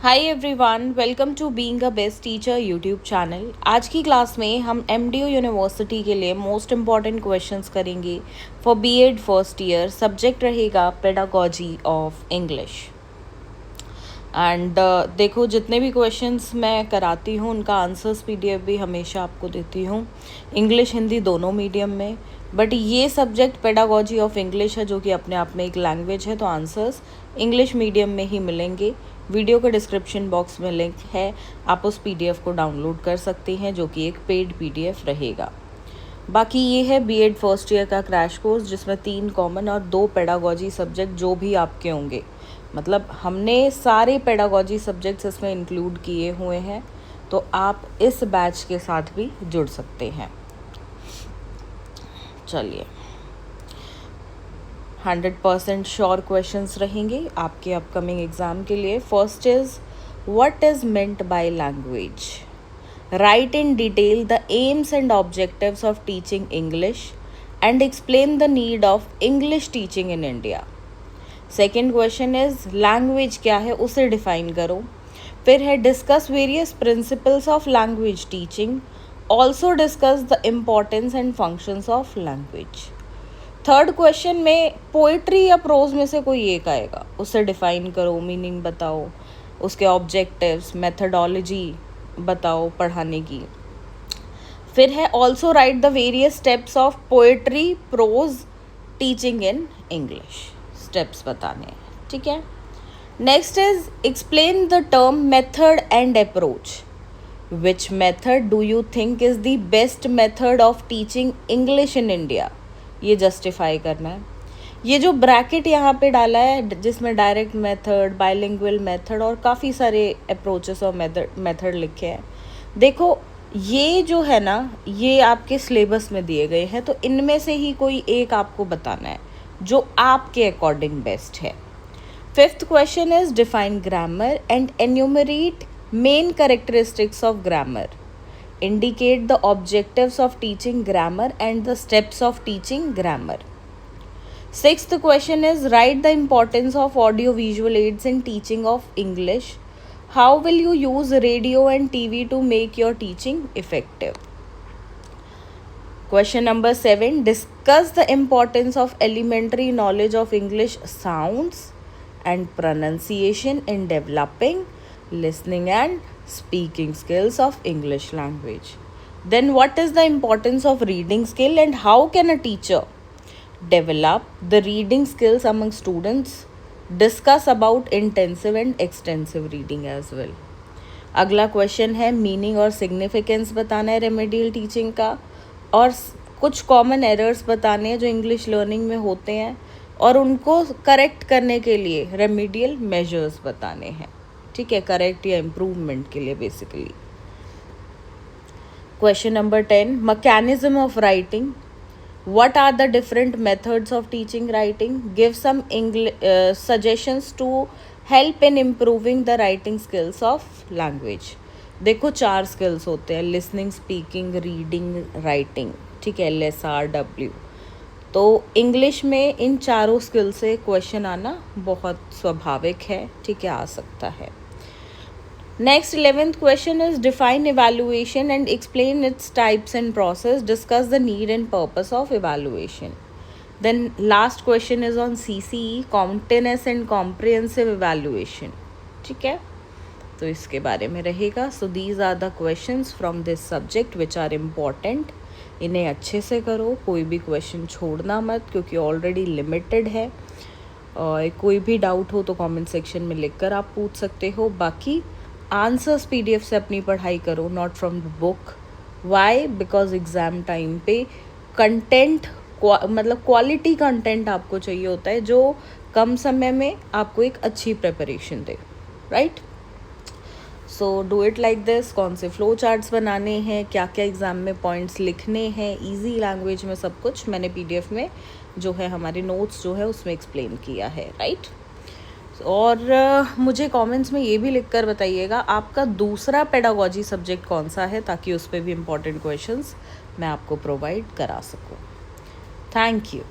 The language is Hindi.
Hi everyone, welcome to being a best teacher YouTube channel. आज की क्लास में हम एमडीयू यूनिवर्सिटी के लिए मोस्ट इम्पॉर्टेंट क्वेश्चंस करेंगे for BEd first year. Subject रहेगा पेडागोजी ऑफ इंग्लिश। एंड देखो, जितने भी क्वेश्चंस मैं कराती हूँ उनका आंसर्स पीडीएफ भी हमेशा आपको देती हूँ, इंग्लिश हिंदी दोनों मीडियम में। बट ये सब्जेक्ट पेडागोजी ऑफ इंग्लिश है जो कि अपने आप में एक लैंग्वेज है, तो आंसर्स इंग्लिश मीडियम में ही मिलेंगे। वीडियो के डिस्क्रिप्शन बॉक्स में लिंक है, आप उस पीडीएफ को डाउनलोड कर सकते हैं जो कि एक पेड पीडीएफ रहेगा। बाकी ये है बीएड फर्स्ट ईयर का क्रैश कोर्स जिसमें 3 कॉमन और 2 पेडागोजी सब्जेक्ट जो भी आपके होंगे, मतलब हमने सारे पेडागोजी सब्जेक्ट्स इसमें इंक्लूड किए हुए हैं, तो आप इस बैच के साथ भी जुड़ सकते हैं। चलिए, 100% श्योर क्वेश्चंस रहेंगे आपके अपकमिंग एग्ज़ाम के लिए। First is, what is meant by language? Right in detail the AIIMS and objectives of teaching English and explain the need of English teaching in India. Second question is, language क्या है उसे डिफाइन करो। फिर है, discuss various principles of language teaching, also discuss the importance and functions of language. Third question में पोइट्री या प्रोज में से कोई एक आएगा, उसे डिफाइन करो, मीनिंग बताओ, उसके ऑब्जेक्टिव्स, मेथडोलॉजी बताओ पढ़ाने की। फिर है, also write the various steps of poetry prose teaching in English, steps बताने हैं, ठीक है। Next is, explain the term method and approach. Which method do you think is the best method of teaching English in India? ये जस्टिफाई करना है। ये जो ब्रैकेट यहाँ पे डाला है जिसमें डायरेक्ट मेथड, बाइलिंगुअल मेथड और काफ़ी सारे अप्रोचेस और मेथड लिखे हैं, देखो ये जो है ना, ये आपके सिलेबस में दिए गए हैं, तो इनमें से ही कोई एक आपको बताना है जो आपके अकॉर्डिंग बेस्ट है। Fifth question is, define grammar and enumerate main characteristics of grammar, indicate the objectives of teaching grammar and the steps of teaching grammar. Sixth question is, write the importance of audio visual aids in teaching of English. How will you use radio and TV to make your teaching effective? Question number 7, discuss the importance of elementary knowledge of English sounds and pronunciation in developing listening and speaking skills of English language. Then what is the importance of reading skill and how can a teacher develop the reading skills among students? Discuss about intensive and extensive reading as well. अगला क्वेश्चन है, मीनिंग और सिग्निफिकेंस बताना है रेमेडियल टीचिंग का, और कुछ कॉमन एरर्स बताने हैं जो इंग्लिश लर्निंग में होते हैं और उनको करेक्ट करने के लिए रेमेडियल मेजर्स बताने हैं, ठीक है, करेक्ट या इम्प्रूवमेंट के लिए basically. Question number 10, mechanism of writing. What are the different methods of teaching writing? Give some suggestions to help in improving the writing skills of language. देखो 4 स्किल्स होते हैं, लिसनिंग, स्पीकिंग, रीडिंग, राइटिंग, ठीक है, LSRW। तो इंग्लिश में इन चारों स्किल से क्वेश्चन आना बहुत स्वाभाविक है, ठीक है, आ सकता है। Next, 11th question is, define evaluation and explain its types and process. Discuss the need and purpose of evaluation. Then last question is on CCE, continuous and comprehensive evaluation. ठीक है, तो इसके बारे में रहेगा। So these are the questions from this subject which are important. इन्हें अच्छे से करो, कोई भी क्वेश्चन छोड़ना मत क्योंकि ऑलरेडी लिमिटेड है। कोई भी डाउट हो तो कमेंट सेक्शन में लिखकर आप पूछ सकते हो। बाकी आंसर्स पीडीएफ से अपनी पढ़ाई करो, not from the book. Why? Because exam time पे कंटेंट मतलब क्वालिटी कंटेंट आपको चाहिए होता है जो कम समय में आपको एक अच्छी preparation they, right? So do it like this. कौन से फ्लो चार्ट्स बनाने हैं, क्या क्या एग्ज़ाम में पॉइंट्स लिखने हैं, इजी लैंग्वेज में सब कुछ मैंने पीडीएफ में जो है हमारे नोट्स जो है उसमें एक्सप्लेन किया है, राइट? और मुझे कमेंट्स में ये भी लिखकर बताइएगा आपका दूसरा पेडागोजी सब्जेक्ट कौन सा है, ताकि उस पर भी इम्पोर्टेंट क्वेश्चंस मैं आपको प्रोवाइड करा सकूँ। Thank you.